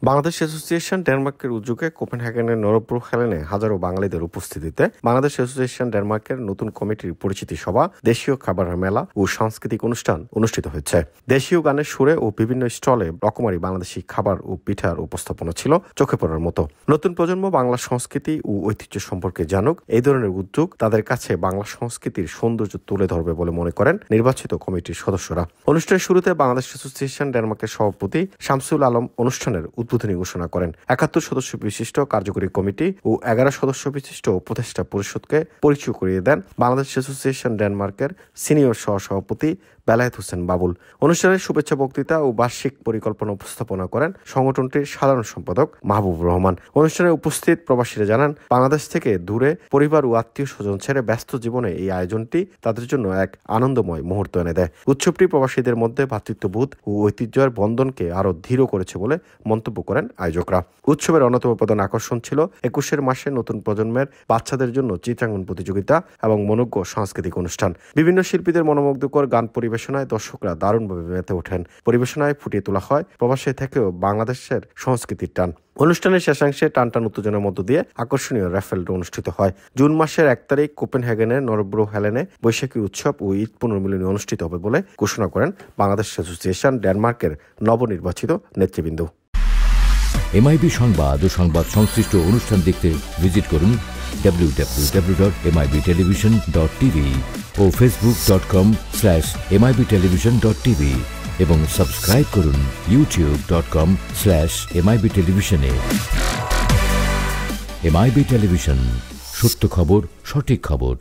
Bangladesh association ডেনমার্কের উদ্যোগে কোপেনহেগেনের নরব্রো হেলেনে হাজারো বাঙালিদের উপস্থিতিতে বাংলাদেশ অ্যাসোসিয়েশন ডেনমার্কের নতুন কমিটির পরিচিতি সভা, দেশীয় খাবারের মেলা ও সাংস্কৃতিক অনুষ্ঠান অনুষ্ঠিত হয়েছে। দেশীয় গানের সুরে ও বিভিন্ন স্টলে রকমারি বাংলাদেশি খাবার ও পিঠার উপস্থাপনা ছিল চোখে পড়ার মতো। নতুন প্রজন্ম বাংলা সংস্কৃতি ও ঐতিহ্য সম্পর্কে জানুক, এই ধরনের উদ্যোগ তাদের কাছে বাংলা সংস্কৃতির সৌন্দর্য তুলে ধরবে বলে মনে করেন নির্বাচিত কমিটির সদস্যরা। অনুষ্ঠানের শুরুতে বাংলাদেশ অ্যাসোসিয়েশন ডেনমার্কের সভাপতি শামসুল আলম অনুষ্ঠানের উদ্বোধনী ঘোষণা করেন। ৭১ সদস্য বিশিষ্ট কার্যকরী কমিটি ও ১১ সদস্য বিশিষ্ট উপদেষ্টা পরিষদকে পরিচয় করিয়ে দেন বাংলাদেশ অ্যাসোসিয়েশন ডেনমার্কের সিনিয়র সহসভাপতি বেলায়েত হোসেন বাবুল। অনুষ্ঠানের শুভেচ্ছা বক্তৃতা ও বার্ষিক পরিকল্পনা উপস্থাপনা করেন সংগঠনটির সাধারণ সম্পাদক মাহবুবুর রহমান। অনুষ্ঠানে উপস্থিত প্রবাসীরা জানান, বাংলাদেশ থেকে দূরে পরিবার ও আত্মীয় স্বজন ছেড়ে ব্যস্ত জীবনে এই আয়োজনটি তাদের জন্য এক আনন্দময় মুহূর্ত এনে দেয়। উৎসবটি প্রবাসীদের মধ্যে ভ্রাতৃত্ববোধ ও ঐতিহ্যের বন্ধনকে আরো দৃঢ় করেছে বলে মন্তব্য করেন আয়োজকরা। উৎসবের অন্যতম প্রধান আকর্ষণ ছিল ২১ মাসে নতুন প্রজন্মের বাচ্চাদের জন্য চিত্রাঙ্কন প্রতিযোগিতা এবং মনোজ্ঞ সাংস্কৃতিক অনুষ্ঠান। বিভিন্ন শিল্পীদের মনোমুগ্ধকর গান পরিবেশনায় দর্শকরা দারুণভাবে মেতে ওঠেন। পরিবেশনায় ফুটিয়ে তোলা হয় প্রবাসে থেকেও বাংলাদেশের সংস্কৃতির টান। অনুষ্ঠানের শেষাংশে টানটান উত্তেজনার মধ্য দিয়ে আকর্ষণীয় র্যাফেল অনুষ্ঠিত হয়। জুন মাসের ১ তারিখ কোপেনহেগেনের নরব্রো হেলেনে বৈশাখী উৎসব ও ঈদ পুনর্মিলনী অনুষ্ঠিত হবে বলে ঘোষণা করেন বাংলাদেশ অ্যাসোসিয়েশন ডেনমার্কের নবনির্বাচিত নেতৃবৃন্দ। এমআইবি সংবাদ ও সংবাদ সংশ্লিষ্ট অনুষ্ঠান দেখতে ভিজিট করুন www.mibtelevision.tv ও facebook.com/mibtelevision.tv এবং সাবস্ক্রাইব করুন youtube.com/mibtelevision এ। এমআইবি টেলিভিশন, সত্য খবর, সঠিক খবর।